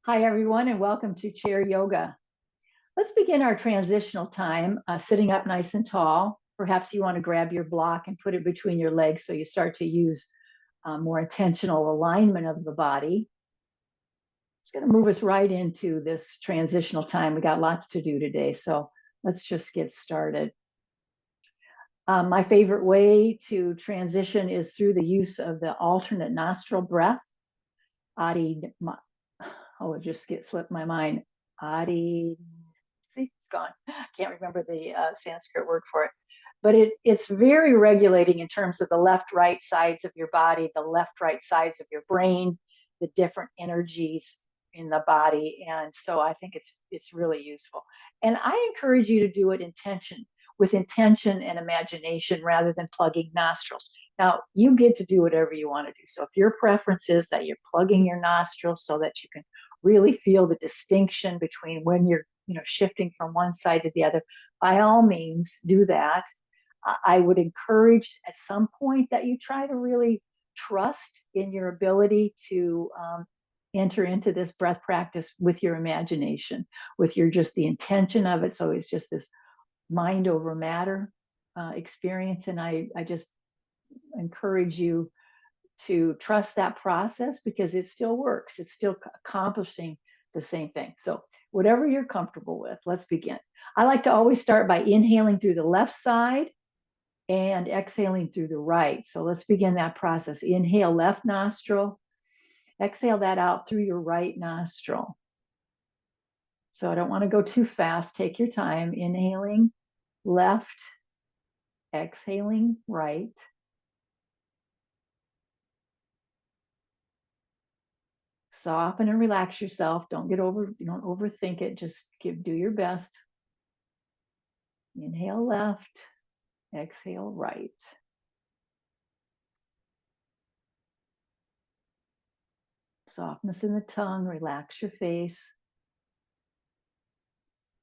Hi, everyone, and welcome to Chair Yoga. Let's begin our transitional time sitting up nice and tall. Perhaps you want to grab your block and put it between your legs so you start to use more intentional alignment of the body. It's going to move us right into this transitional time. We got lots to do today, so let's just get started. My favorite way to transition is through the use of the alternate nostril breath. Adi, oh, it just slipped my mind. Adi, see, it's gone. Can't remember the Sanskrit word for it. But it's very regulating in terms of the left, right sides of your body, the left, right sides of your brain, the different energies in the body. And so I think it's really useful. And I encourage you to do it with intention and imagination rather than plugging nostrils. Now, you get to do whatever you want to do. So if your preference is that you're plugging your nostrils so that you can really feel the distinction between when you're shifting from one side to the other, by all means do that. I would encourage at some point that you try to really trust in your ability to enter into this breath practice with your imagination, with your just the intention of it. So it's just this mind over matter experience. And I just encourage you to trust that process because it still works. It's still accomplishing the same thing. So whatever you're comfortable with, let's begin. I like to always start by inhaling through the left side and exhaling through the right. So let's begin that process. Inhale left nostril, exhale that out through your right nostril. So I don't want to go too fast. Take your time. Inhaling left, exhaling right. Soften and relax yourself. Don't overthink it. Just do your best. Inhale left, exhale right. Softness in the tongue, relax your face.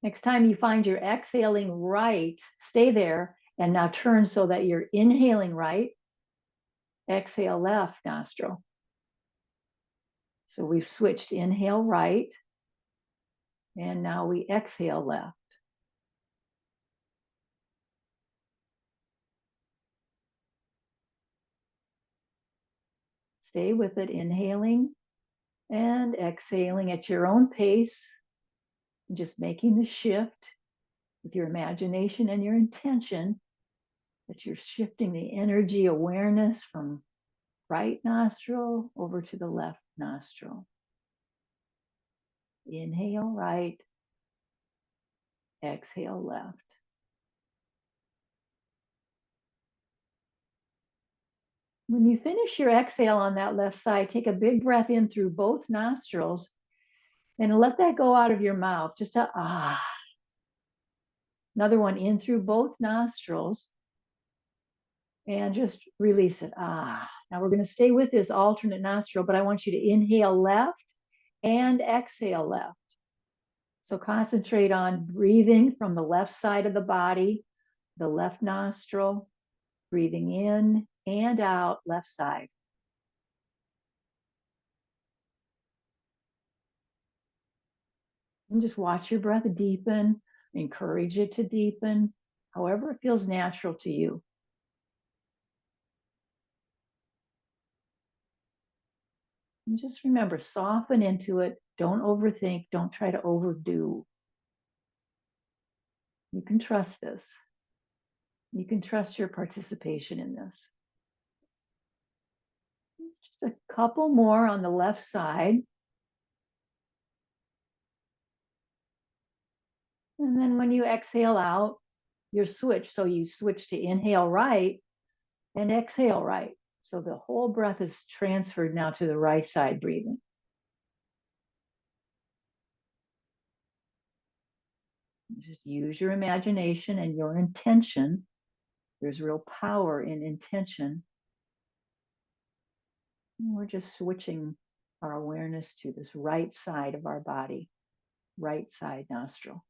Next time you find you're exhaling right, stay there and now turn so that you're inhaling right, exhale left nostril. So we've switched inhale right, and now we exhale left. Stay with it, inhaling and exhaling at your own pace, just making the shift with your imagination and your intention that you're shifting the energy awareness from right nostril over to the left nostril. Inhale right, exhale left. When you finish your exhale on that left side, take a big breath in through both nostrils and let that go out of your mouth. Just a ah. Another one in through both nostrils and just release it. Ah. Now we're going to stay with this alternate nostril, but I want you to inhale left and exhale left. So concentrate on breathing from the left side of the body, the left nostril, breathing in and out, left side. And just watch your breath deepen, encourage it to deepen, however it feels natural to you. And just remember, soften into it. Don't overthink. Don't try to overdo. You can trust this. You can trust your participation in this. Just a couple more on the left side. And then when you exhale out, you're switched. So you switch to inhale right and exhale right. So the whole breath is transferred now to the right side breathing. Just use your imagination and your intention. There's real power in intention. And we're just switching our awareness to this right side of our body, right side nostril.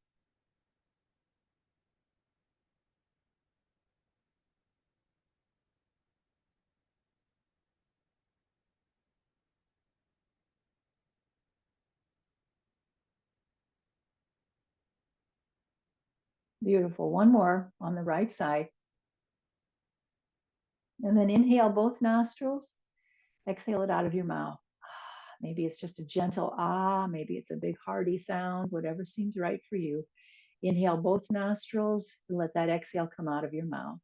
Beautiful. One more on the right side. And then inhale both nostrils, exhale it out of your mouth. Maybe it's just a gentle ah, maybe it's a big hearty sound, whatever seems right for you. Inhale both nostrils and let that exhale come out of your mouth.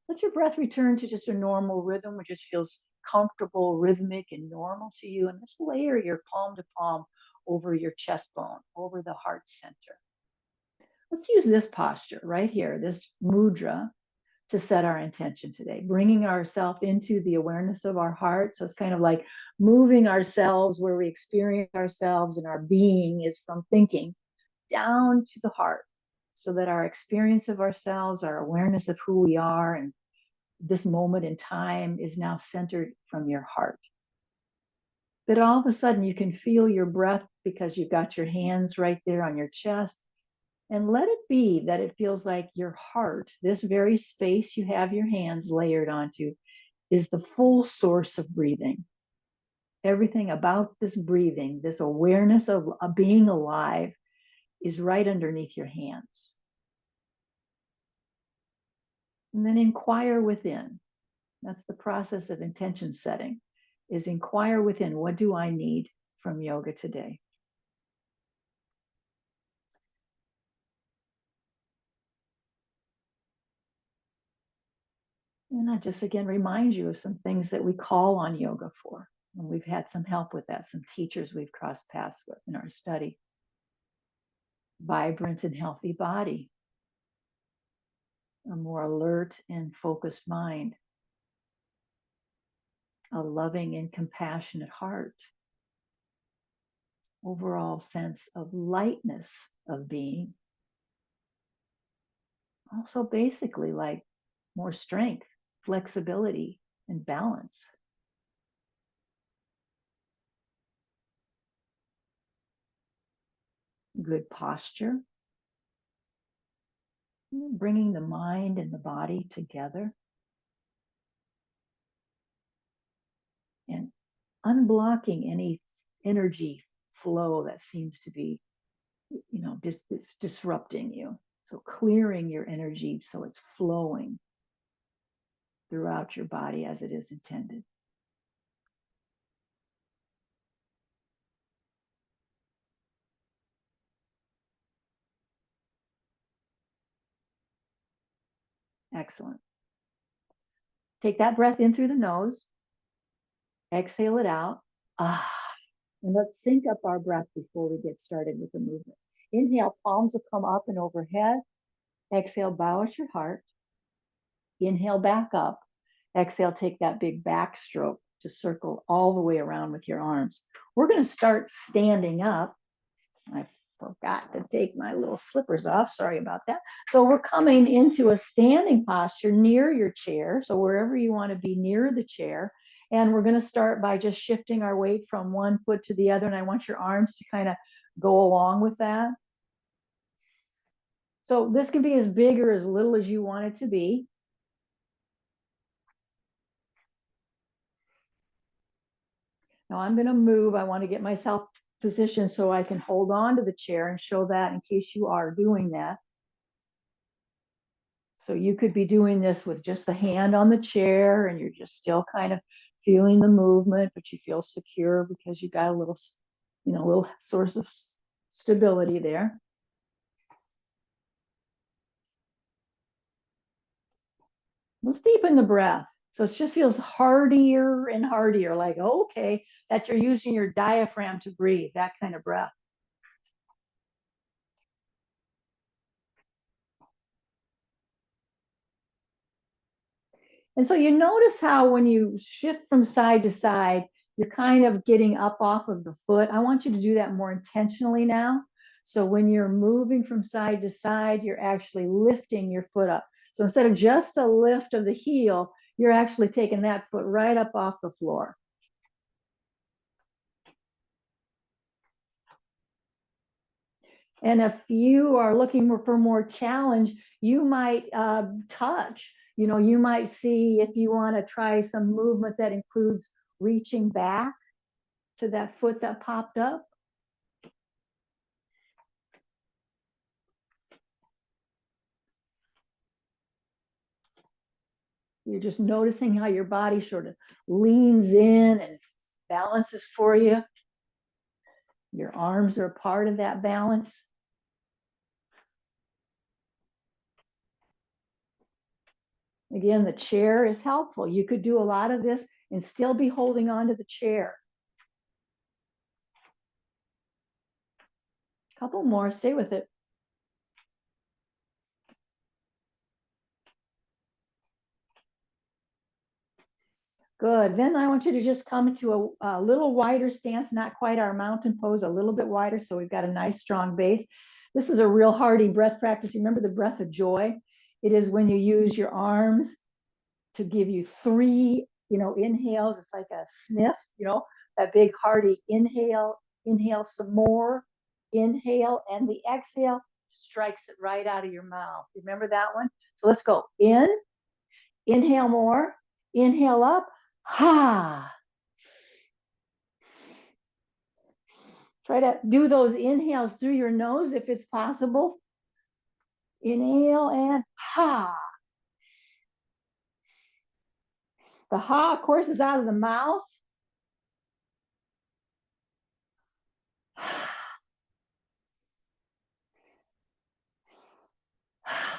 Let your breath return to just a normal rhythm, which just feels comfortable, rhythmic, and normal to you. And just layer your palm to palm over your chest bone, over the heart center. Let's use this posture right here, this mudra, to set our intention today, bringing ourselves into the awareness of our heart. So it's kind of like moving ourselves where we experience ourselves and our being is from thinking down to the heart, so that our experience of ourselves, our awareness of who we are, and this moment in time is now centered from your heart. That all of a sudden you can feel your breath because you've got your hands right there on your chest. And let it be that it feels like your heart, this very space you have your hands layered onto, is the full source of breathing. Everything about this breathing, this awareness of being alive, is right underneath your hands. And then inquire within. That's the process of intention setting, is inquire within. What do I need from yoga today? And I just again remind you of some things that we call on yoga for. And we've had some help with that, some teachers we've crossed paths with in our study. Vibrant and healthy body, a more alert and focused mind, a loving and compassionate heart, overall sense of lightness of being. Also, basically, like more strength, flexibility, and balance. Good posture, bringing the mind and the body together, and unblocking any energy flow that seems to be, just it's disrupting you. So clearing your energy so it's flowing throughout your body as it is intended. Excellent. Take that breath in through the nose, exhale it out. And let's sync up our breath before we get started with the movement. Inhale, palms will come up and overhead. Exhale, bow at your heart. Inhale, back up. Exhale, take that big backstroke to circle all the way around with your arms. We're going to start standing up. I forgot to take my little slippers off. Sorry about that. So we're coming into a standing posture near your chair. So wherever you want to be near the chair. And we're going to start by just shifting our weight from one foot to the other. And I want your arms to kind of go along with that. So this can be as big or as little as you want it to be. Now I'm going to move. I want to get myself positioned so I can hold on to the chair and show that in case you are doing that. So you could be doing this with just the hand on the chair and you're just still kind of feeling the movement, but you feel secure because you got a little, little source of stability there. Let's deepen the breath. So it just feels hardier and hardier, like, okay, that you're using your diaphragm to breathe, that kind of breath. And so you notice how when you shift from side to side, you're kind of getting up off of the foot. I want you to do that more intentionally now. So when you're moving from side to side, you're actually lifting your foot up. So instead of just a lift of the heel, you're actually taking that foot right up off the floor. And if you are looking for more challenge, you might touch. You might see if you want to try some movement that includes reaching back to that foot that popped up. You're just noticing how your body sort of leans in and balances for you. Your arms are a part of that balance. Again, the chair is helpful. You could do a lot of this and still be holding on to the chair. A couple more, stay with it. Good. Then I want you to just come into a little wider stance, not quite our mountain pose, a little bit wider, so we've got a nice strong base. This is a real hardy breath practice. Remember the breath of joy? It is when you use your arms to give you 3, inhales. It's like a sniff, that big hardy inhale, inhale some more, inhale, and the exhale strikes it right out of your mouth. Remember that one? So let's go in, inhale more, inhale up, ha. Try to do those inhales through your nose if it's possible. Inhale and ha. The ha, of course, is out of the mouth.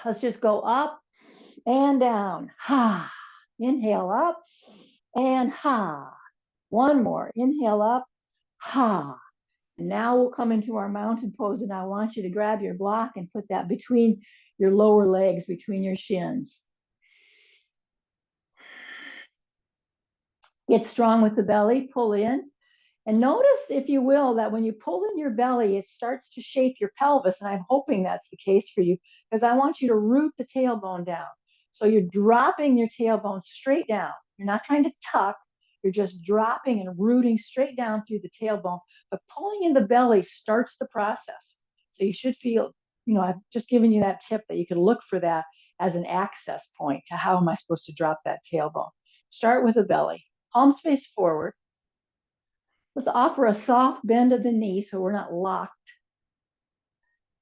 Let's just go up and down. Ha. Inhale up and ha. One more. Inhale up. Ha. And now we'll come into our mountain pose, and I want you to grab your block and put that between your lower legs, between your shins. Get strong with the belly, pull in. And notice, if you will, that when you pull in your belly, it starts to shape your pelvis. And I'm hoping that's the case for you, because I want you to root the tailbone down. So you're dropping your tailbone straight down. You're not trying to tuck. You're just dropping and rooting straight down through the tailbone. But pulling in the belly starts the process. So you should feel, I've just given you that tip that you can look for that as an access point to how am I supposed to drop that tailbone. Start with the belly. Palms face forward. Let's offer a soft bend of the knee so we're not locked.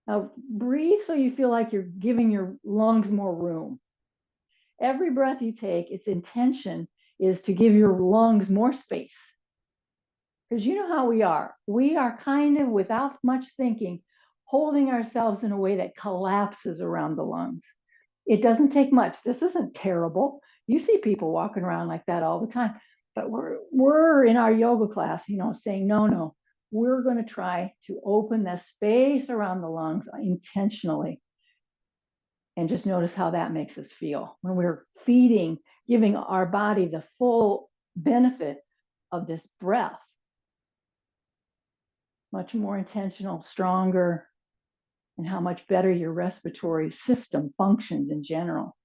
Now breathe so you feel like you're giving your lungs more room. Every breath you take, its intention is to give your lungs more space. Because you know how we are. We are kind of, without much thinking, holding ourselves in a way that collapses around the lungs. It doesn't take much. This isn't terrible. You see people walking around like that all the time. But we're in our yoga class, saying, no, we're going to try to open the space around the lungs intentionally. And just notice how that makes us feel when we're giving our body the full benefit of this breath. Much more intentional, stronger, and how much better your respiratory system functions in general.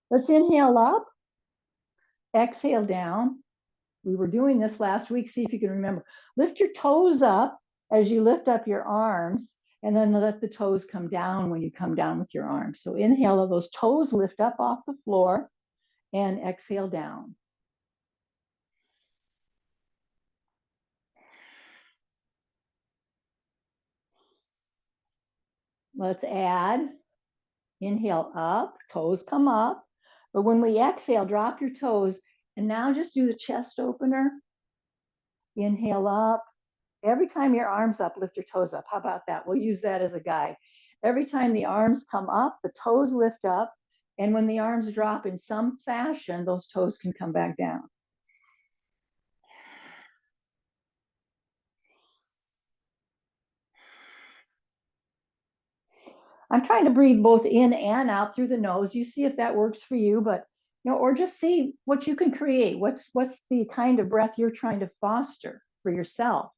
Let's inhale up, exhale down. We were doing this last week. See if you can remember. Lift your toes up as you lift up your arms, and then let the toes come down when you come down with your arms. So inhale, those toes lift up off the floor, and exhale down. Let's add. Inhale up, toes come up. But when we exhale, drop your toes. And now just do the chest opener. Inhale up. Every time your arms up, lift your toes up. How about that? We'll use that as a guide. Every time the arms come up, the toes lift up. And when the arms drop in some fashion, those toes can come back down. I'm trying to breathe both in and out through the nose. You see if that works for you, but or just see what you can create. What's the kind of breath you're trying to foster for yourself?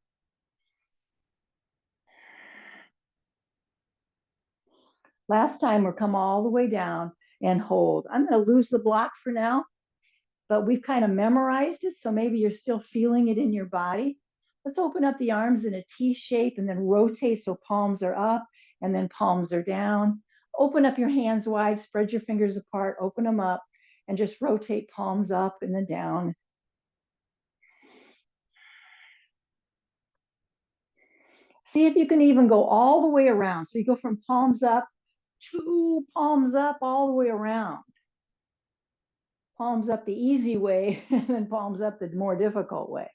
Last time, we'll come all the way down and hold. I'm going to lose the block for now, but we've kind of memorized it, so maybe you're still feeling it in your body. Let's open up the arms in a T shape and then rotate so palms are up and then palms are down. Open up your hands wide, spread your fingers apart, open them up, and just rotate palms up and then down. See if you can even go all the way around. So you go from palms up 2 palms up all the way around. Palms up the easy way, and then palms up the more difficult way.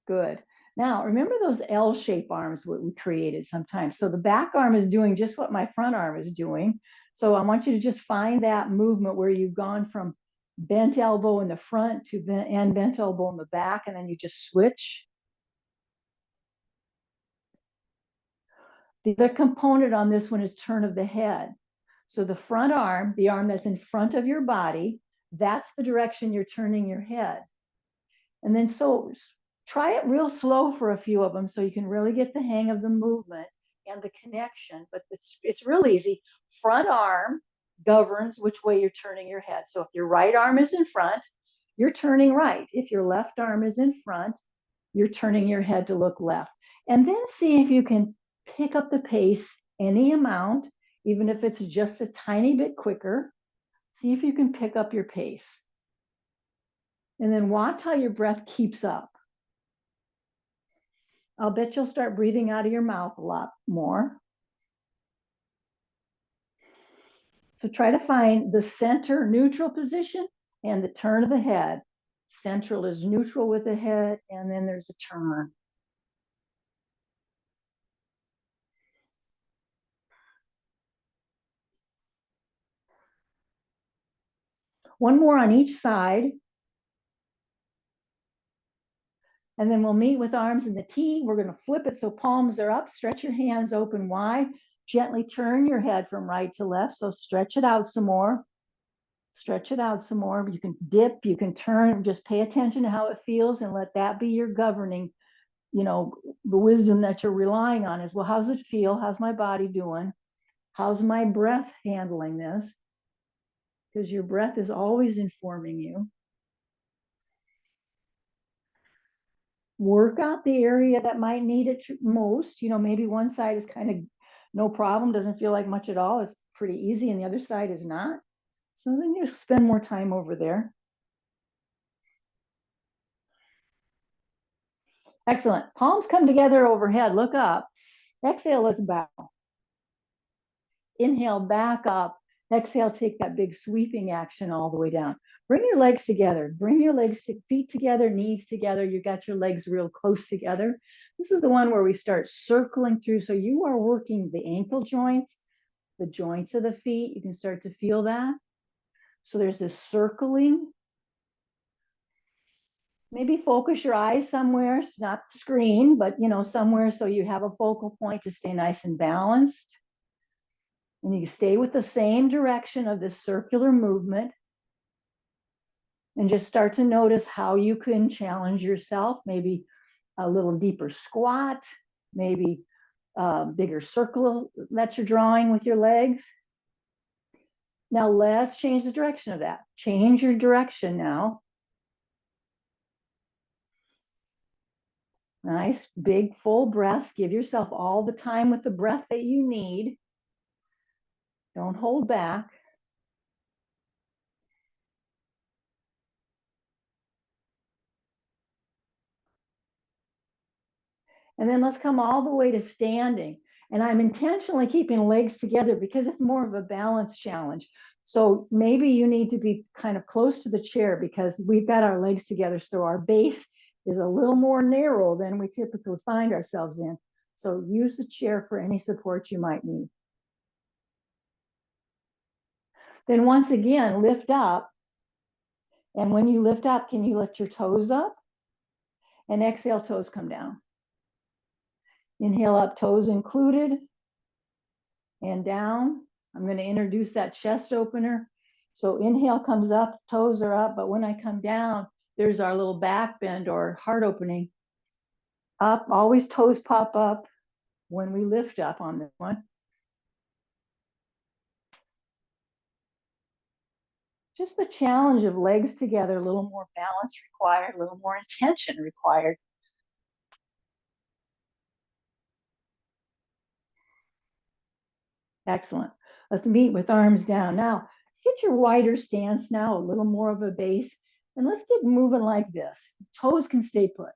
Good. Now, remember those L-shaped arms we created sometimes. So the back arm is doing just what my front arm is doing. So I want you to just find that movement where you've gone from bent elbow in the front to bent elbow in the back, and then you just switch. The other component on this one is turn of the head. So the front arm, the arm that's in front of your body, that's the direction you're turning your head. And then so try it real slow for a few of them so you can really get the hang of the movement and the connection. But it's real easy. Front arm governs which way you're turning your head. So if your right arm is in front, you're turning right. If your left arm is in front, you're turning your head to look left. And then see if you can pick up the pace any amount, even if it's just a tiny bit quicker. See if you can pick up your pace. And then watch how your breath keeps up. I'll bet you'll start breathing out of your mouth a lot more. So try to find the center neutral position and the turn of the head. Central is neutral with the head, and then there's a turn. One more on each side. And then we'll meet with arms in the T. We're going to flip it so palms are up. Stretch your hands open wide. Gently turn your head from right to left. So stretch it out some more. Stretch it out some more. You can dip, you can turn. Just pay attention to how it feels and let that be your governing, the wisdom that you're relying on is, well, how's it feel? How's my body doing? How's my breath handling this? Because your breath is always informing you. Work out the area that might need it most. Maybe one side is kind of no problem, doesn't feel like much at all. It's pretty easy, and the other side is not. So then you spend more time over there. Excellent. Palms come together overhead. Look up. Exhale, let's bow. Inhale, back up. Exhale, take that big sweeping action all the way down. Bring your legs together. Bring your feet together, knees together. You got your legs real close together. This is the one where we start circling through. So you are working the ankle joints, the joints of the feet. You can start to feel that. So there's this circling. Maybe focus your eyes somewhere, not the screen, but somewhere so you have a focal point to stay nice and balanced. And you stay with the same direction of this circular movement. And just start to notice how you can challenge yourself. Maybe a little deeper squat, maybe a bigger circle that you're drawing with your legs. Now let's change the direction of that. Change your direction now. Nice, big, full breaths. Give yourself all the time with the breath that you need. Don't hold back. And then let's come all the way to standing. And I'm intentionally keeping legs together because it's more of a balance challenge. So maybe you need to be kind of close to the chair because we've got our legs together. So our base is a little more narrow than we typically find ourselves in. So use the chair for any support you might need. Then once again, lift up. And when you lift up, can you lift your toes up? And exhale, toes come down. Inhale up, toes included, and down. I'm going to introduce that chest opener. So inhale comes up, toes are up, but when I come down, there's our little back bend or heart opening. Up, always toes pop up when we lift up on this one. Just the challenge of legs together, a little more balance required, a little more intention required. Excellent. Let's meet with arms down. Now, get your wider stance now, a little more of a base. And let's get moving like this. Toes can stay put.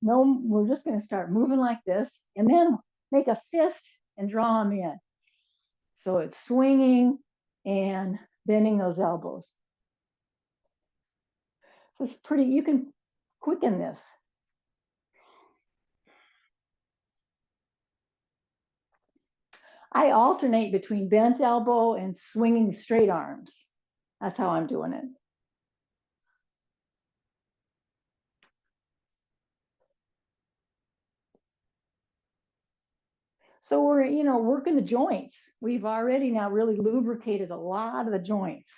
No, we're just going to start moving like this and then make a fist and draw them in. So it's swinging and bending those elbows. So it's pretty, you can quicken this. I alternate between bent elbow and swinging straight arms. That's how I'm doing it. So we're, working the joints. We've already now really lubricated a lot of the joints.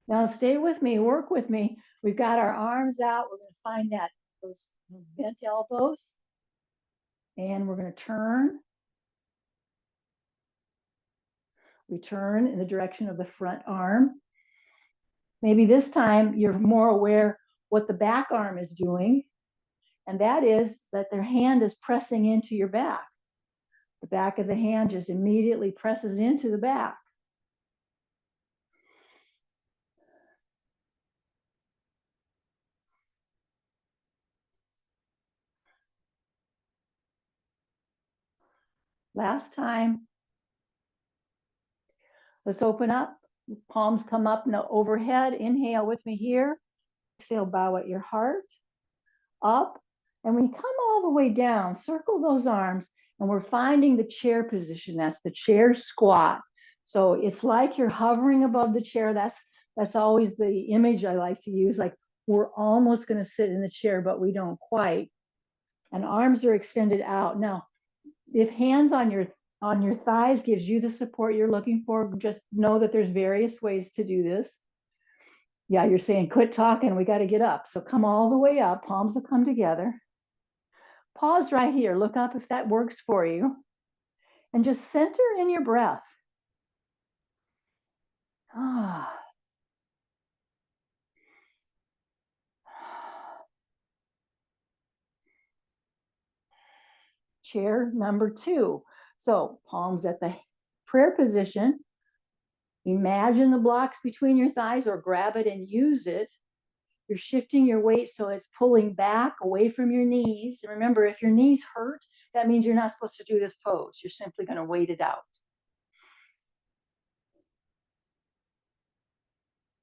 Now stay with me, work with me. We've got our arms out. We're going to find those bent elbows. And we're going to turn. We turn in the direction of the front arm. Maybe this time you're more aware what the back arm is doing. And that is that their hand is pressing into your back. The back of the hand just immediately presses into the back. Last time. Let's open up. Palms come up now overhead. Inhale with me here. Exhale, bow at your heart. Up. And when you come all the way down, circle those arms, and we're finding the chair position. That's the chair squat. So it's like you're hovering above the chair. That's always the image I like to use. Like we're almost going to sit in the chair, but we don't quite. And arms are extended out. Now, if hands on your thighs gives you the support you're looking for, just know that there's various ways to do this. Yeah, you're saying quit talking, we got to get up. So come all the way up, palms will come together. Pause right here, look up if that works for you. And just center in your breath. Ah. Chair number 2. So palms at the prayer position. Imagine the blocks between your thighs or grab it and use it. You're shifting your weight so it's pulling back away from your knees. And remember, if your knees hurt, that means you're not supposed to do this pose. You're simply going to wait it out.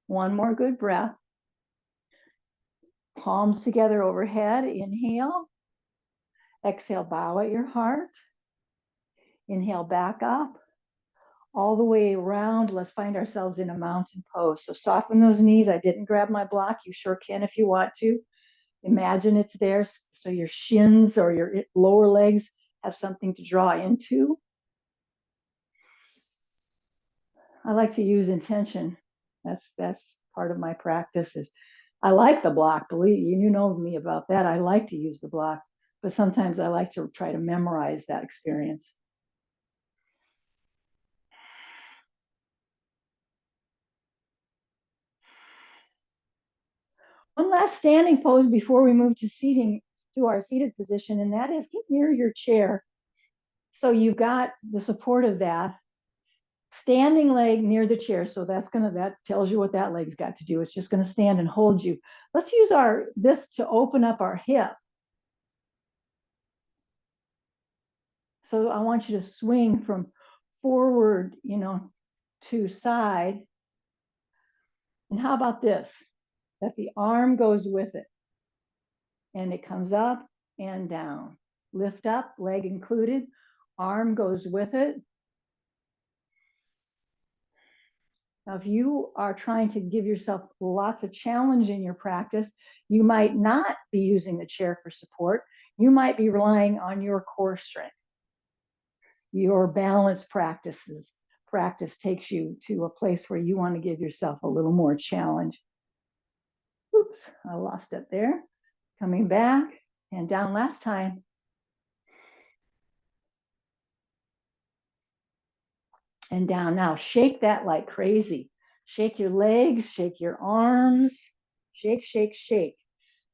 One more good breath. Palms together overhead. Inhale. Exhale, bow at your heart. Inhale, back up. All the way around. Let's find ourselves in a mountain pose. So soften those knees. I didn't grab my block. You sure can if you want to. Imagine it's there so your shins or your lower legs have something to draw into. I like to use intention. That's part of my practice. Is I like the block. Believe you know me about that. I like to use the block, but sometimes I like to try to memorize that experience. One last standing pose before we move to our seated position, and that is get near your chair. So you've got the support of that. Standing leg near the chair. So that tells you what that leg's got to do. It's just going to stand and hold you. Let's use this to open up our hip. So I want you to swing from forward, to side. And how about this? That the arm goes with it. And it comes up and down. Lift up, leg included. Arm goes with it. Now, if you are trying to give yourself lots of challenge in your practice, you might not be using the chair for support. You might be relying on your core strength. Your balance practice takes you to a place where you want to give yourself a little more challenge. Oops, I lost it there. Coming back and down last time. And down now. Shake that like crazy. Shake your legs, shake your arms, shake, shake, shake.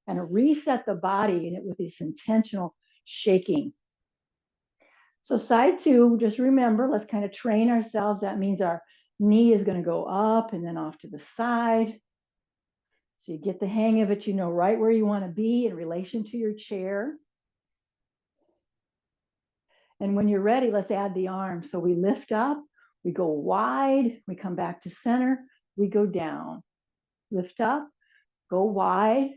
And reset the body with this intentional shaking. So side two, just remember, let's kind of train ourselves. That means our knee is going to go up and then off to the side. So you get the hang of it, you know right where you want to be in relation to your chair. And when you're ready, let's add the arms. So we lift up, we go wide, we come back to center, we go down. Lift up, go wide,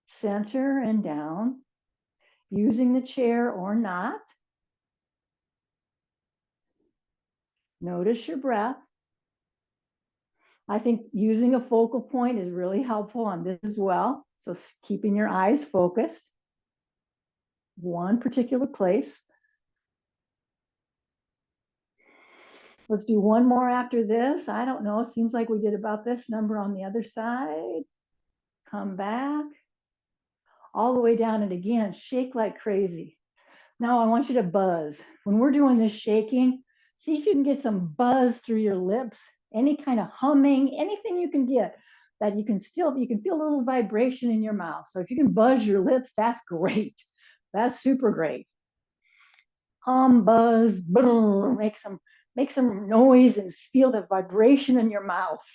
center and down, using the chair or not. Notice your breath. I think using a focal point is really helpful on this as well. So keeping your eyes focused, one particular place. Let's do one more after this. I don't know, seems like we did about this number on the other side. Come back, all the way down, and again, shake like crazy. Now I want you to buzz. When we're doing this shaking, see if you can get some buzz through your lips, any kind of humming, anything you can get that you can feel a little vibration in your mouth. So if you can buzz your lips, that's great. That's super great. Hum, buzz, boom, make some noise and feel the vibration in your mouth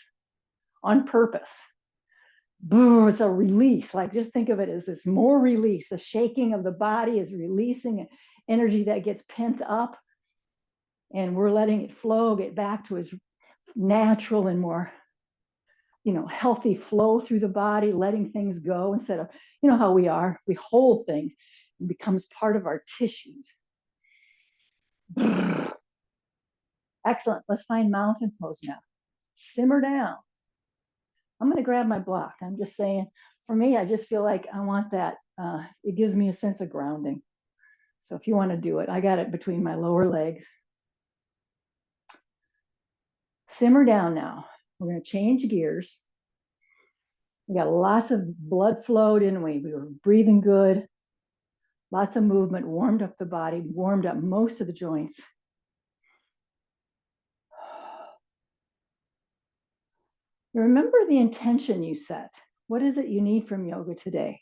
on purpose. Boom, it's a release. Like just think of it as this more release. The shaking of the body is releasing energy that gets pent up, and we're letting it flow, get back to its natural and more, healthy flow through the body, letting things go instead of, how we hold things. It becomes part of our tissues. Excellent. Let's find mountain pose now. Simmer down. I'm going to grab my block. I'm just saying, for me, I just feel like I want that. It gives me a sense of grounding. So if you want to do it, I got it between my lower legs. Simmer down now. We're going to change gears. We got lots of blood flow, didn't we? We were breathing good. Lots of movement, warmed up the body, warmed up most of the joints. Remember the intention you set. What is it you need from yoga today?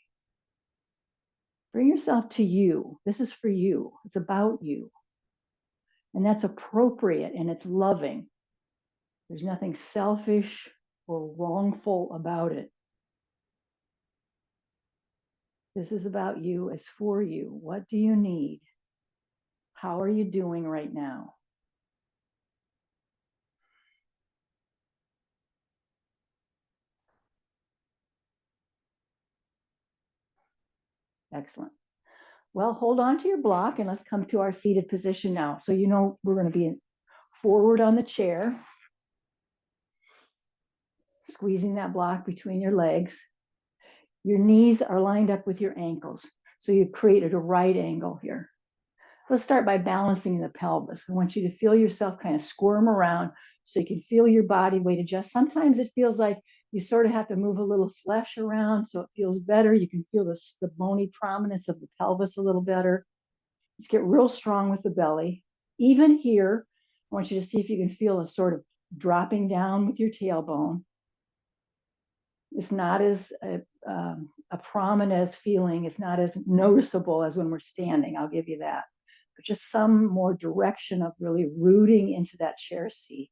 Bring yourself to you. This is for you. It's about you. And that's appropriate and it's loving. There's nothing selfish or wrongful about it. This is about you. It's for you. What do you need? How are you doing right now? Excellent. Well, hold on to your block and let's come to our seated position now. So we're going to be forward on the chair, squeezing that block between your legs. Your knees are lined up with your ankles. So you've created a right angle here. Let's start by balancing the pelvis. I want you to feel yourself kind of squirm around so you can feel your body weight adjust. Sometimes it feels like you sort of have to move a little flesh around so it feels better. You can feel the bony prominence of the pelvis a little better. Let's get real strong with the belly. Even here, I want you to see if you can feel a sort of dropping down with your tailbone. It's not as a prominent feeling. It's not as noticeable as when we're standing. I'll give you that. But just some more direction of really rooting into that chair seat.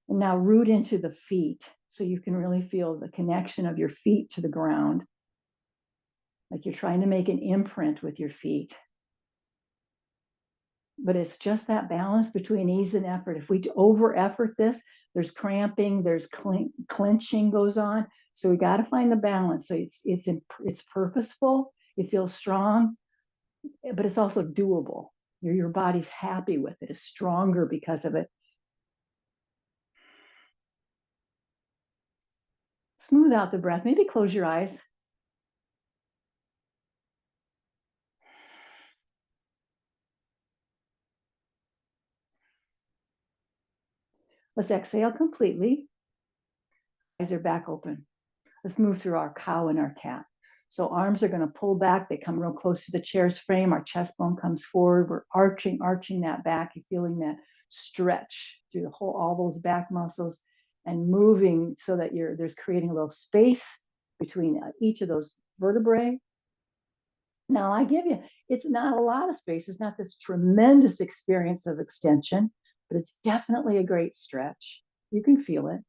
And now root into the feet so you can really feel the connection of your feet to the ground. Like you're trying to make an imprint with your feet. But it's just that balance between ease and effort. If we over effort this, there's cramping, there's clenching goes on. So we got to find the balance. So it's purposeful. It feels strong, but it's also doable. Your body's happy with it. It's stronger because of it. Smooth out the breath. Maybe close your eyes. Let's exhale completely. Eyes are back open. Let's move through our cow and our cat. So arms are going to pull back. They come real close to the chair's frame. Our chest bone comes forward. We're arching that back. You're feeling that stretch through all those back muscles and moving so that there's creating a little space between each of those vertebrae. Now I give you, it's not a lot of space. It's not this tremendous experience of extension, but it's definitely a great stretch. You can feel it.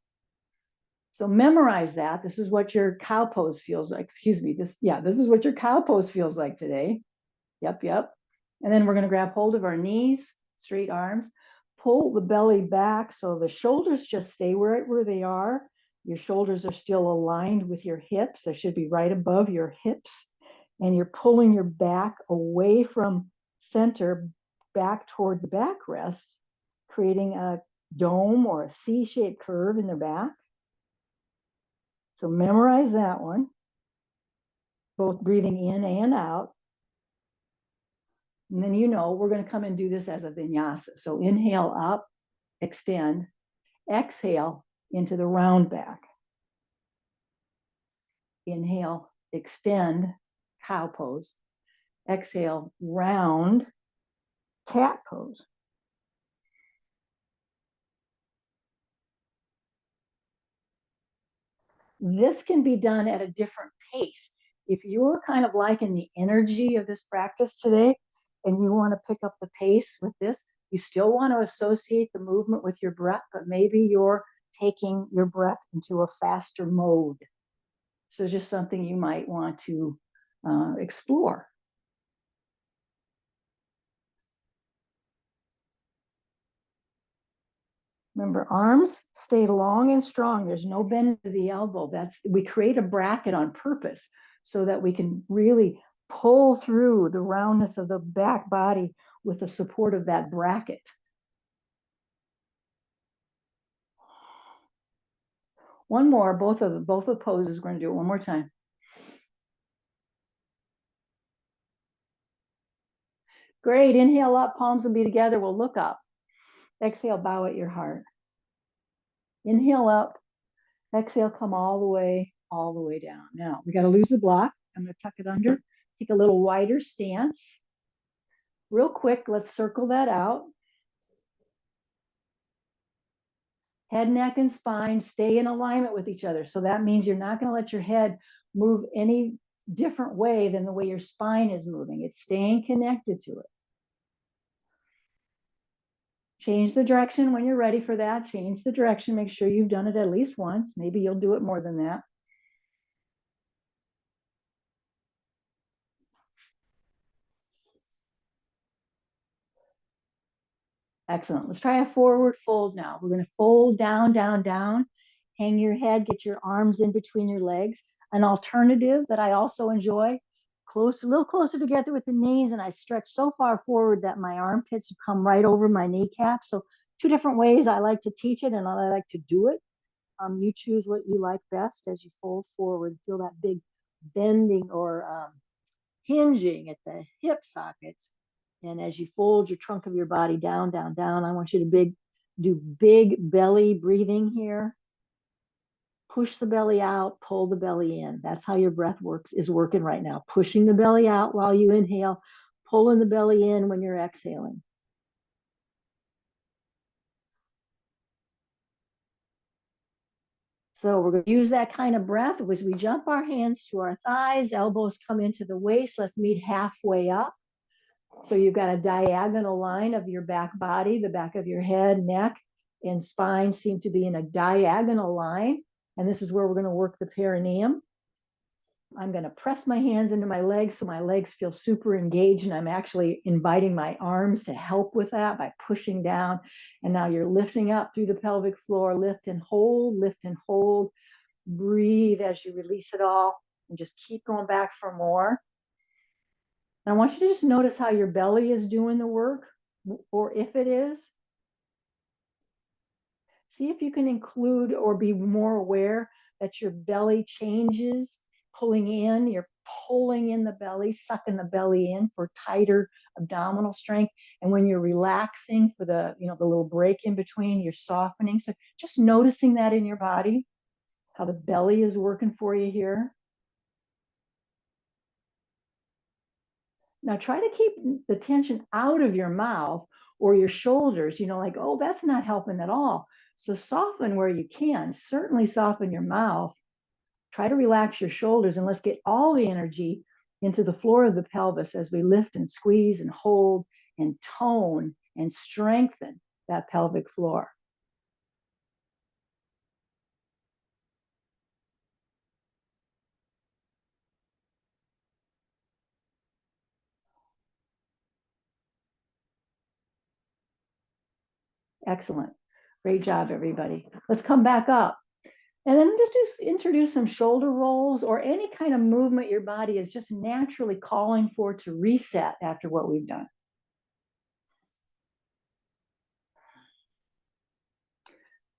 So memorize that. This is what your cow pose feels like. Excuse me. This is what your cow pose feels like today. Yep, yep. And then we're going to grab hold of our knees, straight arms, pull the belly back so the shoulders just stay where they are. Your shoulders are still aligned with your hips. They should be right above your hips. And you're pulling your back away from center back toward the backrest, creating a dome or a C-shaped curve in the back. So memorize that one, both breathing in and out. And then we're going to come and do this as a vinyasa. So inhale up, extend, exhale into the round back. Inhale, extend, cow pose. Exhale, round, cat pose. This can be done at a different pace. If you're kind of liking the energy of this practice today and you want to pick up the pace with this, you still want to associate the movement with your breath, but maybe you're taking your breath into a faster mode. So just something you might want to explore. Remember, arms stay long and strong. There's no bend to the elbow. We create a bracket on purpose so that we can really pull through the roundness of the back body with the support of that bracket. One more, both of the poses. We're going to do it one more time. Great. Inhale up, palms will be together. We'll look up. Exhale, bow at your heart. Inhale up. Exhale, come all the way down. Now we got to lose the block. I'm going to tuck it under. Take a little wider stance. Real quick, let's circle that out. Head, neck, and spine stay in alignment with each other. So that means you're not going to let your head move any different way than the way your spine is moving. It's staying connected to it. Change the direction when you're ready for that. Change the direction. Make sure you've done it at least once. Maybe you'll do it more than that. Excellent. Let's try a forward fold now. We're going to fold down, down, down. Hang your head, get your arms in between your legs. An alternative that I also enjoy, a little closer together with the knees, and I stretch so far forward that my armpits come right over my kneecap. So two different ways I like to teach it and I like to do it. You choose what you like best as you fold forward. Feel that big bending or hinging at the hip sockets. And as you fold your trunk of your body down, down, down, I want you to do big belly breathing here. Push the belly out, pull the belly in. That's how your breath is working right now. Pushing the belly out while you inhale, pulling the belly in when you're exhaling. So we're going to use that kind of breath as we jump our hands to our thighs, elbows come into the waist. Let's meet halfway up. So you've got a diagonal line of your back body, the back of your head, neck, and spine seem to be in a diagonal line. And this is where we're going to work the perineum. I'm going to press my hands into my legs so my legs feel super engaged. And I'm actually inviting my arms to help with that by pushing down. And now you're lifting up through the pelvic floor, lift and hold, lift and hold. Breathe as you release it all and just keep going back for more. And I want you to just notice how your belly is doing the work, or if it is. See if you can include or be more aware that your belly changes, pulling in, you're pulling in the belly, sucking the belly in for tighter abdominal strength. And when you're relaxing for the little break in between, you're softening. So just noticing that in your body, how the belly is working for you here. Now try to keep the tension out of your mouth or your shoulders, like, oh, that's not helping at all. So soften where you can, certainly soften your mouth. Try to relax your shoulders and let's get all the energy into the floor of the pelvis as we lift and squeeze and hold and tone and strengthen that pelvic floor. Excellent. Great job, everybody. Let's come back up. And then just introduce some shoulder rolls or any kind of movement your body is just naturally calling for to reset after what we've done.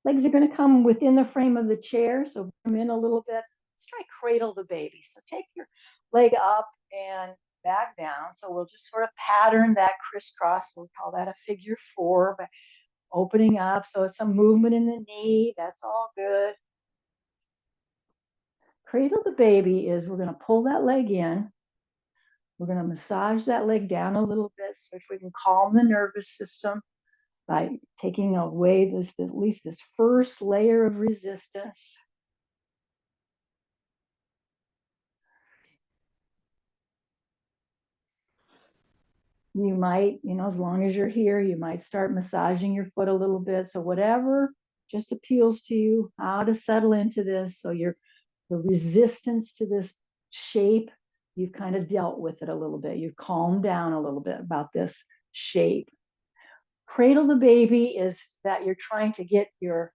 Legs are going to come within the frame of the chair, so come in a little bit. Let's try cradle the baby. So take your leg up and back down. So we'll just sort of pattern that crisscross. We'll call that a figure 4, but opening up. So it's some movement in the knee. That's all good. Cradle the baby is we're going to pull that leg in. We're going to massage that leg down a little bit so if we can calm the nervous system by taking away at least this first layer of resistance. You might, as long as you're here, you might start massaging your foot a little bit. So whatever just appeals to you, how to settle into this. So the resistance to this shape, you've kind of dealt with it a little bit. You've calmed down a little bit about this shape. Cradle the baby is that you're trying to get your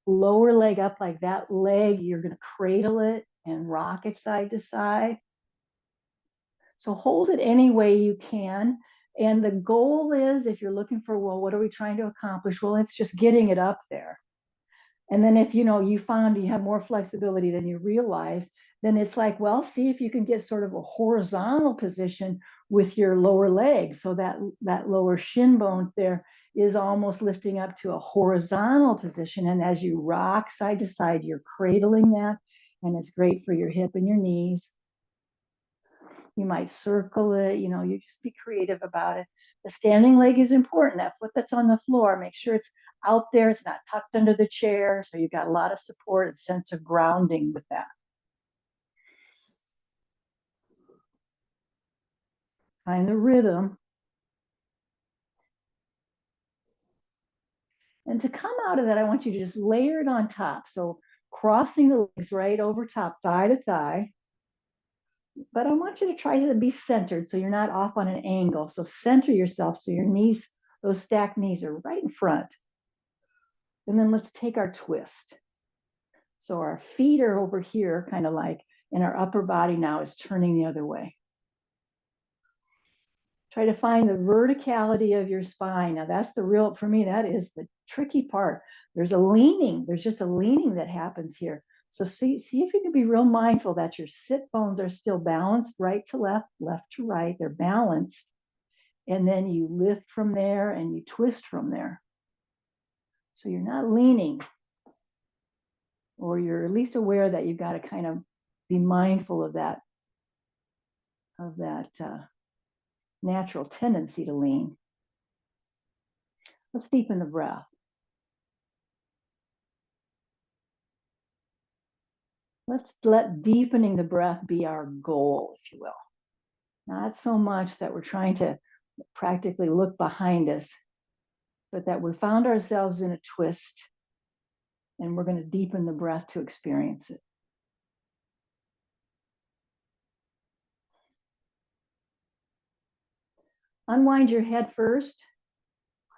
lower leg up like that leg. You're going to cradle it and rock it side to side. So hold it any way you can. And the goal is, if you're looking for, well, what are we trying to accomplish? Well, it's just getting it up there. And then if you found you have more flexibility than you realize, then it's like, well, see if you can get sort of a horizontal position with your lower leg. So that lower shin bone there is almost lifting up to a horizontal position. And as you rock side to side, you're cradling that. And it's great for your hip and your knees. You might circle it, you just be creative about it. The standing leg is important. That foot that's on the floor, make sure it's out there. It's not tucked under the chair. So you've got a lot of support and sense of grounding with that. Find the rhythm. And to come out of that, I want you to just layer it on top. So crossing the legs right over top, thigh to thigh. But I want you to try to be centered so you're not off on an angle. So center yourself so your knees, those stacked knees are right in front. And then let's take our twist. So our feet are over here, kind of like, and our upper body now is turning the other way. Try to find the verticality of your spine. Now that's for me, that is the tricky part. There's just a leaning that happens here. So see if you can be real mindful that your sit bones are still balanced, right to left, left to right. They're balanced. And then you lift from there and you twist from there. So you're not leaning, or you're at least aware that you've got to kind of be mindful of that natural tendency to lean. Let's deepen the breath. Let's let deepening the breath be our goal, if you will. Not so much that we're trying to practically look behind us, but that we found ourselves in a twist and we're going to deepen the breath to experience it. Unwind your head first,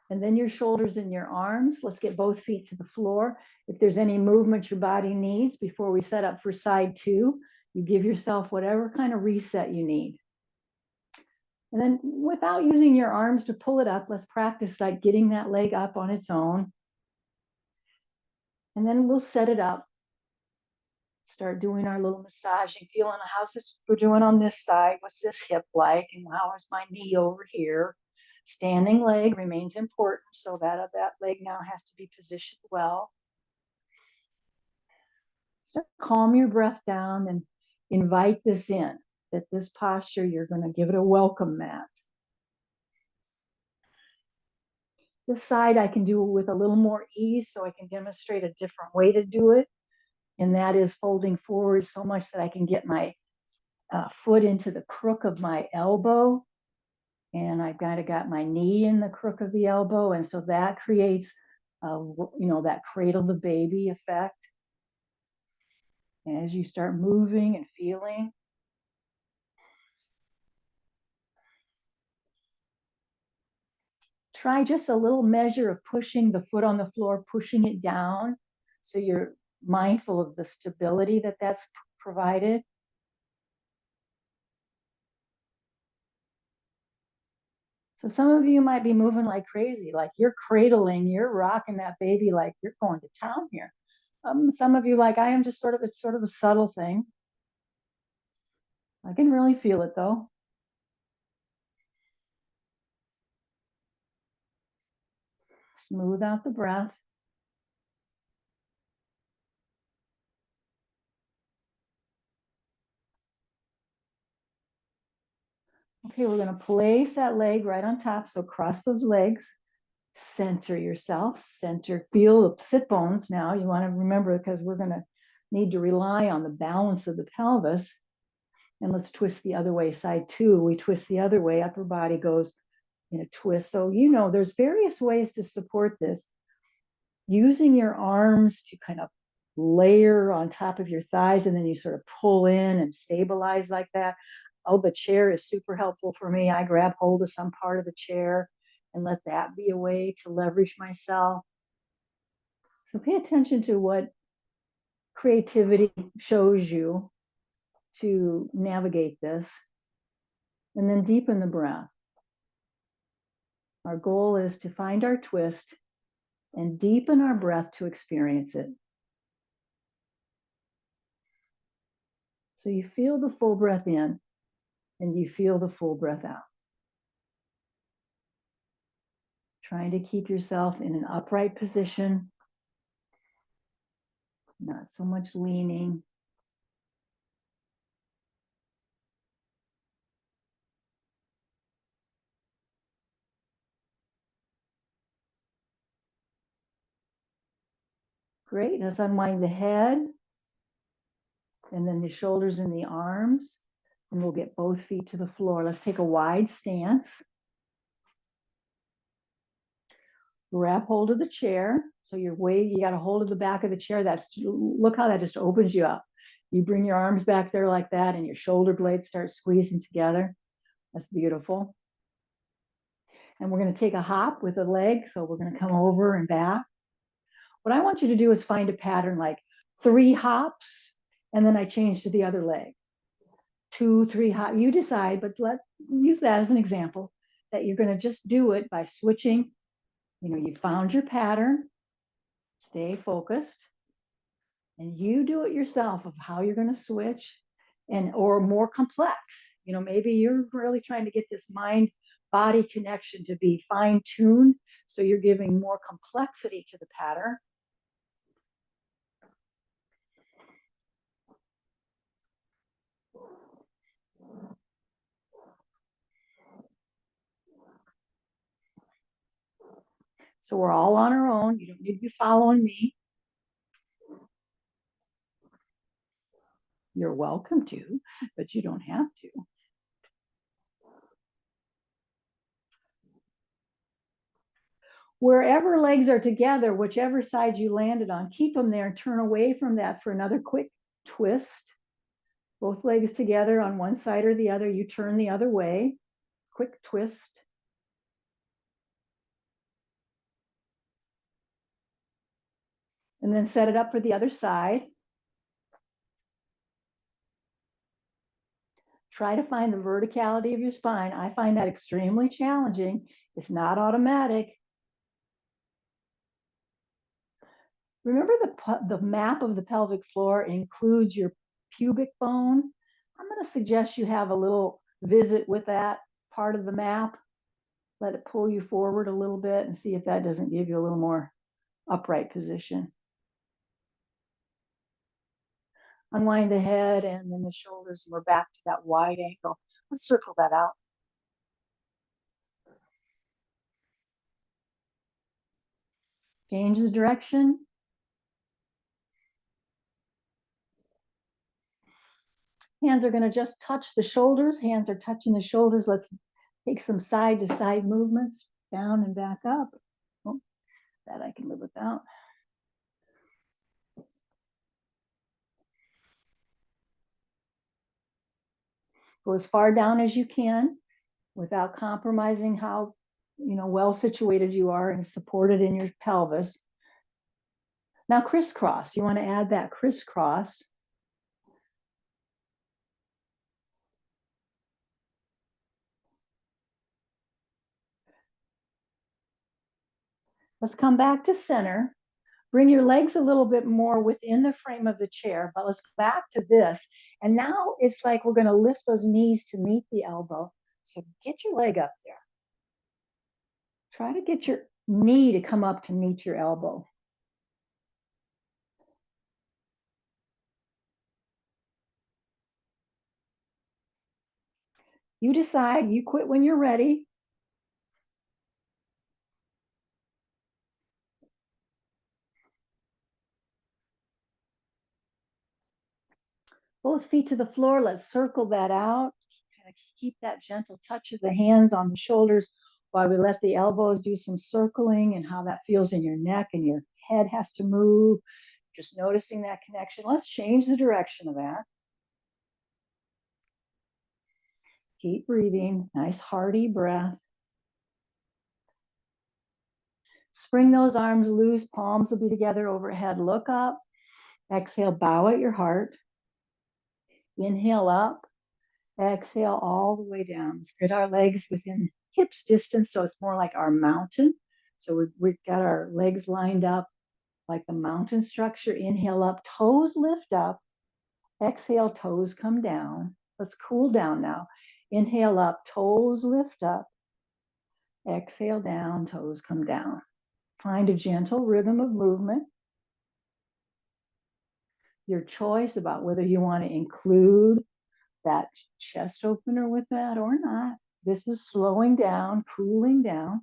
and then your shoulders and your arms. Let's get both feet to the floor. If there's any movement your body needs before we set up for side 2, you give yourself whatever kind of reset you need. And then without using your arms to pull it up, let's practice like getting that leg up on its own. And then we'll set it up. Start doing our little massaging, feeling how's this we're doing on this side. What's this hip like? And how is my knee over here? Standing leg remains important, so that leg now has to be positioned well. Start calm your breath down and invite this in. That this posture, you're going to give it a welcome mat. This side I can do with a little more ease, so I can demonstrate a different way to do it. And that is folding forward so much that I can get my foot into the crook of my elbow, and I've kind of got my knee in the crook of the elbow, and so that creates, that cradle the baby effect. As you start moving and feeling, try just a little measure of pushing the foot on the floor, pushing it down, so you're mindful of the stability that that's provided. So some of you might be moving like crazy, like you're cradling, you're rocking that baby like you're going to town here. Some of you, like I am, just it's sort of a subtle thing. I can really feel it though. Smooth out the breath. Okay, we're going to place that leg right on top. So cross those legs, center yourself, feel the sit bones now. You want to remember, because we're going to need to rely on the balance of the pelvis. And let's twist the other way, side two. We twist the other way, upper body goes in a twist. So, there's various ways to support this. Using your arms to kind of layer on top of your thighs, and then you sort of pull in and stabilize like that. Oh, the chair is super helpful for me. I grab hold of some part of the chair and let that be a way to leverage myself. So pay attention to what creativity shows you to navigate this, and then deepen the breath. Our goal is to find our twist and deepen our breath to experience it. So you feel the full breath in and you feel the full breath out. Trying to keep yourself in an upright position, not so much leaning. Great. Let's unwind the head and then the shoulders and the arms. And we'll get both feet to the floor. Let's take a wide stance. Grab hold of the chair. So you got a hold of the back of the chair. Look how that just opens you up. You bring your arms back there like that, and your shoulder blades start squeezing together. That's beautiful. And we're going to take a hop with a leg. So we're going to come over and back. What I want you to do is find a pattern like 3 hops, and then I change to the other leg. 2, 3 hops. You decide, but use that as an example, that you're going to just do it by switching. You found your pattern. Stay focused. And you do it yourself of how you're going to switch, or more complex. Maybe you're really trying to get this mind body connection to be fine-tuned, so you're giving more complexity to the pattern. So we're all on our own. You don't need to be following me. You're welcome to, but you don't have to. Wherever legs are together, whichever side you landed on, keep them there and turn away from that for another quick twist. Both legs together on one side or the other, you turn the other way. Quick twist. And then set it up for the other side. Try to find the verticality of your spine. I find that extremely challenging. It's not automatic. Remember, the map of the pelvic floor includes your pubic bone. I'm going to suggest you have a little visit with that part of the map. Let it pull you forward a little bit and see if that doesn't give you a little more upright position. Unwind the head and then the shoulders, and we're back to that wide angle. Let's circle that out. Change the direction. Hands are going to just touch the shoulders. Hands are touching the shoulders. Let's take some side to side movements, down and back up. Oh, that I can live without. Go as far down as you can without compromising how well situated you are and supported in your pelvis. Now crisscross. You want to add that crisscross. Let's come back to center. Bring your legs a little bit more within the frame of the chair, but let's go back to this. And now it's like we're going to lift those knees to meet the elbow. So get your leg up there. Try to get your knee to come up to meet your elbow. You decide, you quit when you're ready. Both feet to the floor. Let's circle that out. Kind of keep that gentle touch of the hands on the shoulders while we let the elbows do some circling, and how that feels in your neck, and your head has to move. Just noticing that connection. Let's change the direction of that. Keep breathing. Nice hearty breath. Spring those arms loose. Palms will be together overhead. Look up. Exhale, bow at your heart. Inhale up. Exhale all the way down. Let's get our legs within hips distance, so it's more like our mountain. So we've got our legs lined up like the mountain structure. Inhale up, toes lift up. Exhale, toes come down. Let's cool down now. Inhale up, toes lift up. Exhale down, toes come down. Find a gentle rhythm of movement. Your choice about whether you want to include that chest opener with that or not. This is slowing down, cooling down.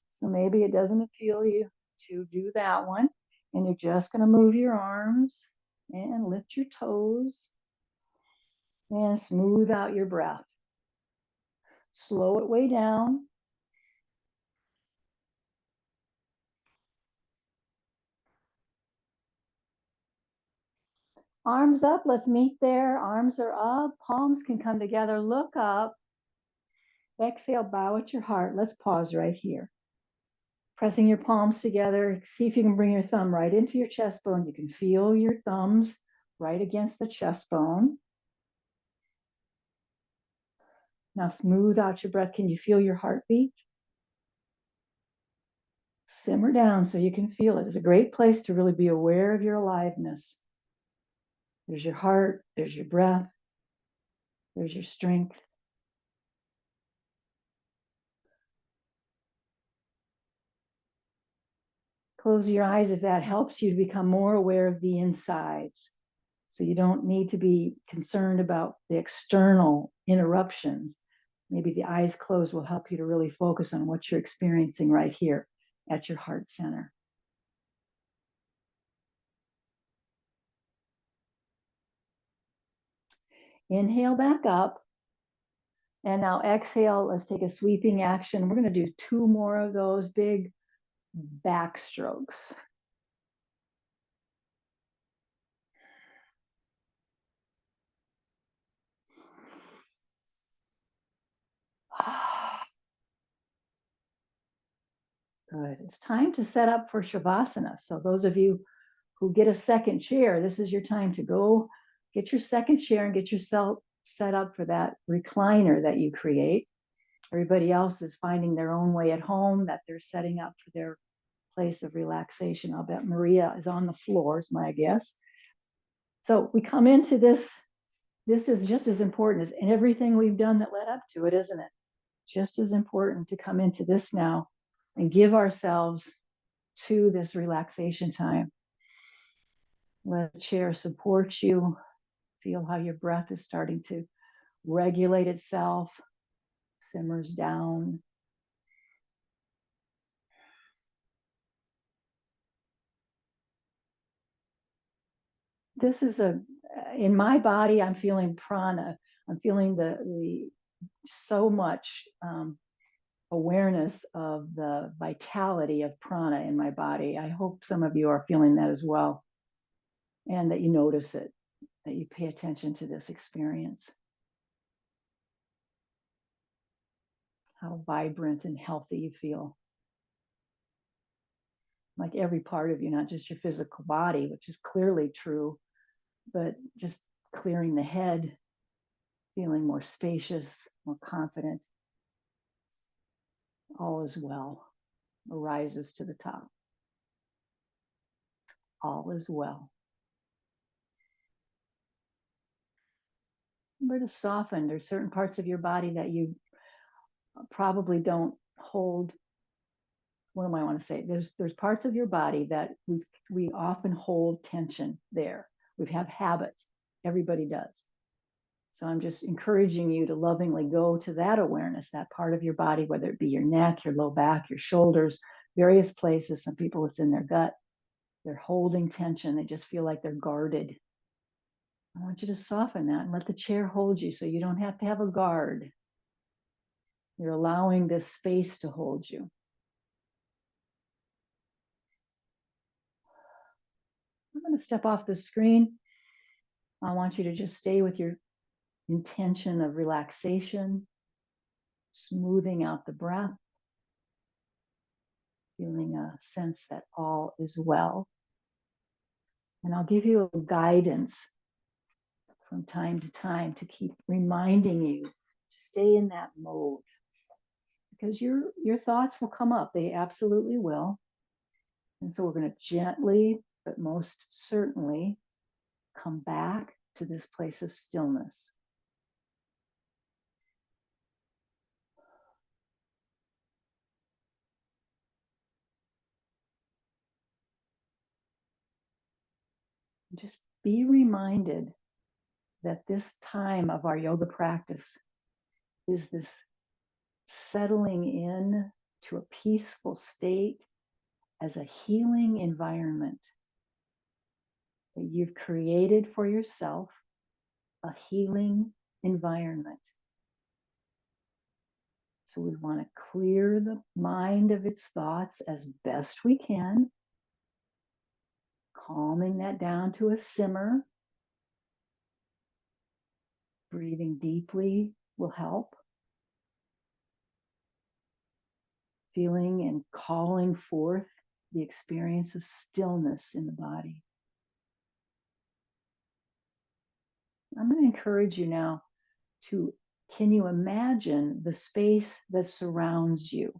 So maybe it doesn't appeal you to do that one. And you're just going to move your arms and lift your toes and smooth out your breath. Slow it way down. Arms up, let's meet there. Arms are up, palms can come together. Look up. Exhale, bow at your heart. Let's pause right here. Pressing your palms together. See if you can bring your thumb right into your chest bone. You can feel your thumbs right against the chest bone. Now smooth out your breath. Can you feel your heartbeat? Simmer down so you can feel it. It's a great place to really be aware of your aliveness. There's your heart, there's your breath, there's your strength. Close your eyes if that helps you to become more aware of the insides. So you don't need to be concerned about the external interruptions. Maybe the eyes closed will help you to really focus on what you're experiencing right here at your heart center. Inhale back up. And now exhale, let's take a sweeping action. We're going to do 2 more of those big back strokes. Good. It's time to set up for Shavasana. So those of you who get a second chair, this is your time to go get your second chair and get yourself set up for that recliner that you create. Everybody else is finding their own way at home that they're setting up for their place of relaxation. I'll bet Maria is on the floor, is my guess. So we come into this. This is just as important as everything we've done that led up to it, isn't it? Just as important to come into this now and give ourselves to this relaxation time. Let the chair support you. Feel how your breath is starting to regulate itself, simmers down. This is in my body, I'm feeling prana. I'm feeling the so much awareness of the vitality of prana in my body. I hope some of you are feeling that as well, and that you notice it, that you pay attention to this experience. How vibrant and healthy you feel. Like every part of you, not just your physical body, which is clearly true, but just clearing the head, feeling more spacious, more confident. All is well, arises to the top. All is well. Remember to soften. There's certain parts of your body that you probably don't hold. What do I want to say? There's parts of your body that we often hold tension there. We have habit. Everybody does. So I'm just encouraging you to lovingly go to that awareness, that part of your body, whether it be your neck, your low back, your shoulders, various places. Some people, it's in their gut. They're holding tension. They just feel like they're guarded. I want you to soften that and let the chair hold you so you don't have to have a guard. You're allowing this space to hold you. I'm going to step off the screen. I want you to just stay with your intention of relaxation, smoothing out the breath, feeling a sense that all is well. And I'll give you a guidance from time to time to keep reminding you to stay in that mode. Because your thoughts will come up. They absolutely will. And so we're going to gently, but most certainly, come back to this place of stillness. Just be reminded that this time of our yoga practice is this settling in to a peaceful state as a healing environment that you've created for yourself, a healing environment. So we want to clear the mind of its thoughts as best we can, calming that down to a simmer. Breathing deeply will help. Feeling and calling forth the experience of stillness in the body. I'm going to encourage you now to, can you imagine the space that surrounds you?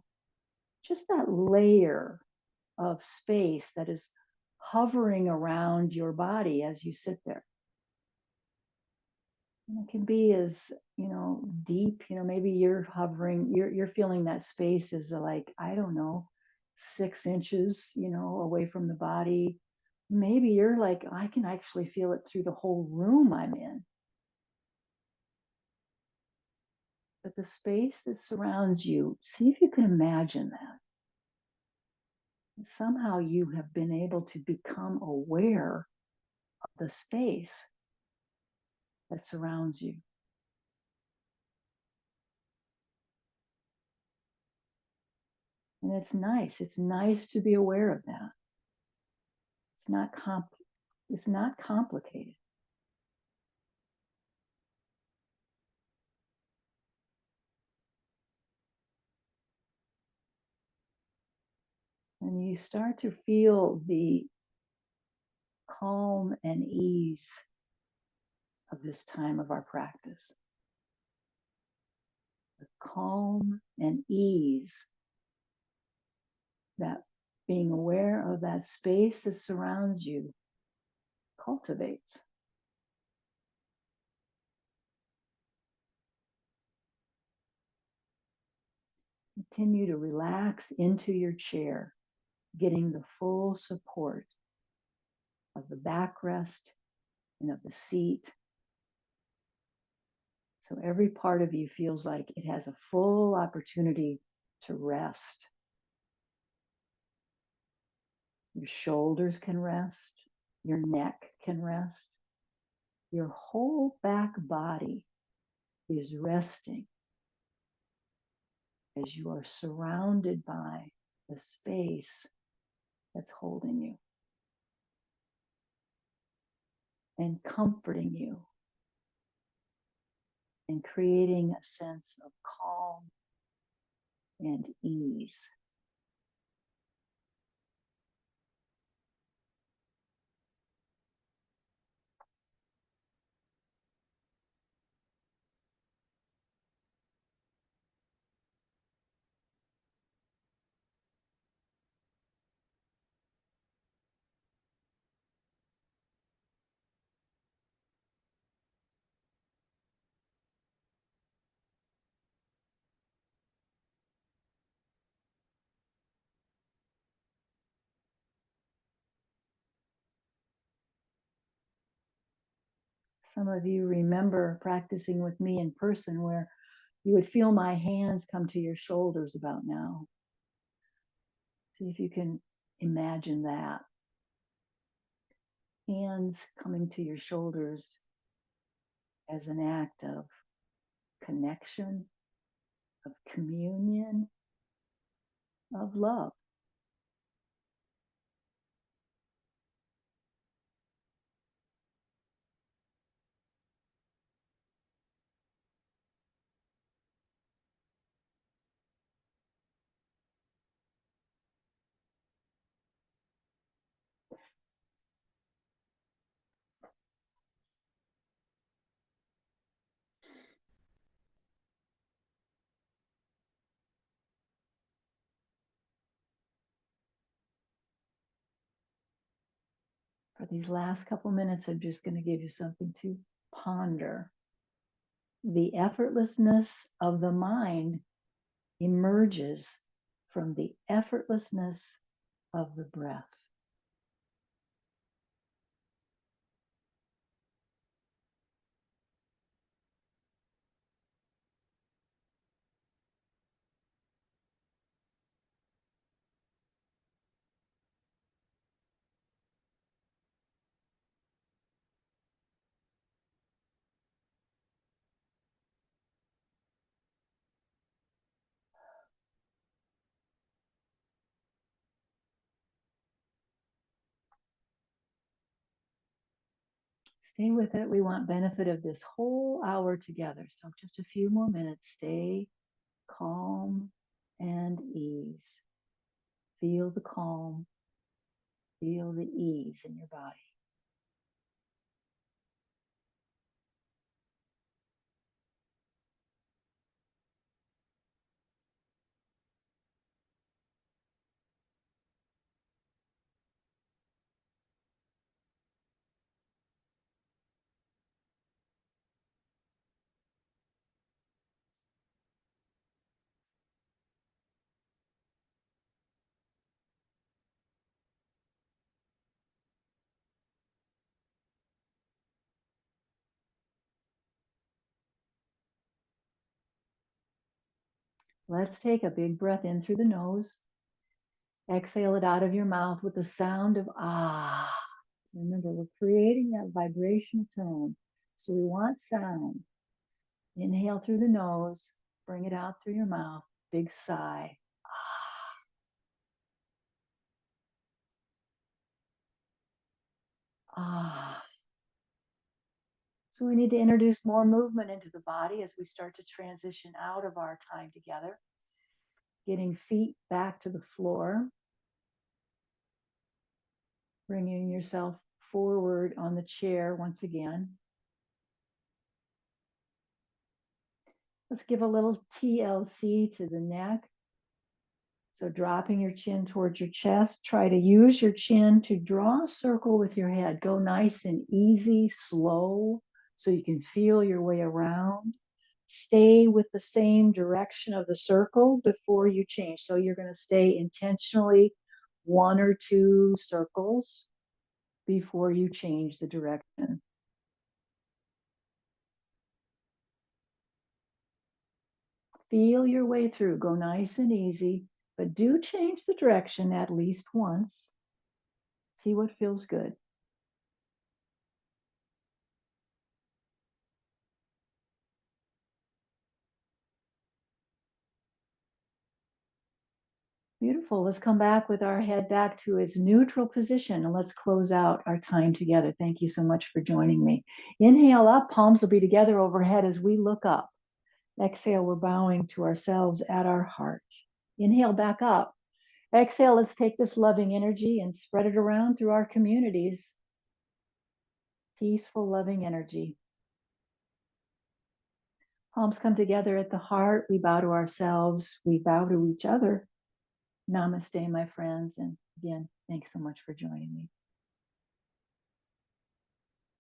Just that layer of space that is hovering around your body as you sit there. And it can be as, deep, maybe you're hovering, you're feeling that space is like, I don't know, 6 inches, away from the body. Maybe you're like, I can actually feel it through the whole room I'm in. But the space that surrounds you, see if you can imagine that. And somehow you have been able to become aware of the space that surrounds you. And it's nice. It's nice to be aware of that. It's not complicated. And you start to feel the calm and ease of this time of our practice. The calm and ease that being aware of that space that surrounds you cultivates. Continue to relax into your chair, getting the full support of the backrest and of the seat. So every part of you feels like it has a full opportunity to rest. Your shoulders can rest, Your neck can rest. Your whole back body is resting as you are surrounded by the space that's holding you and comforting you and creating a sense of calm and ease. Some of you remember practicing with me in person where you would feel my hands come to your shoulders about now. See if you can imagine that. Hands coming to your shoulders as an act of connection, of communion, of love. For these last couple minutes, I'm just going to give you something to ponder. The effortlessness of the mind emerges from the effortlessness of the breath. Stay with it. We want benefit of this whole hour together. So just a few more minutes. Stay calm and ease. Feel the calm. Feel the ease in your body. Let's take a big breath in through the nose. Exhale it out of your mouth with the sound of ah. Remember, we're creating that vibrational tone. So we want sound. Inhale through the nose, bring it out through your mouth. Big sigh. Ah. So we need to introduce more movement into the body as we start to transition out of our time together. Getting feet back to the floor. Bringing yourself forward on the chair once again. Let's give a little TLC to the neck. So dropping your chin towards your chest, try to use your chin to draw a circle with your head. Go nice and easy, slow, so you can feel your way around. Stay with the same direction of the circle before you change. So you're going to stay intentionally 1 or 2 circles before you change the direction. Feel your way through. Go nice and easy, but do change the direction at least once. See what feels good. Beautiful. Let's come back with our head back to its neutral position and let's close out our time together. Thank you so much for joining me. Inhale up, palms will be together overhead as we look up. Exhale, we're bowing to ourselves at our heart. Inhale back up. Exhale, let's take this loving energy and spread it around through our communities. Peaceful, loving energy. Palms come together at the heart. We bow to ourselves. We bow to each other. Namaste, my friends. And again, thanks so much for joining me.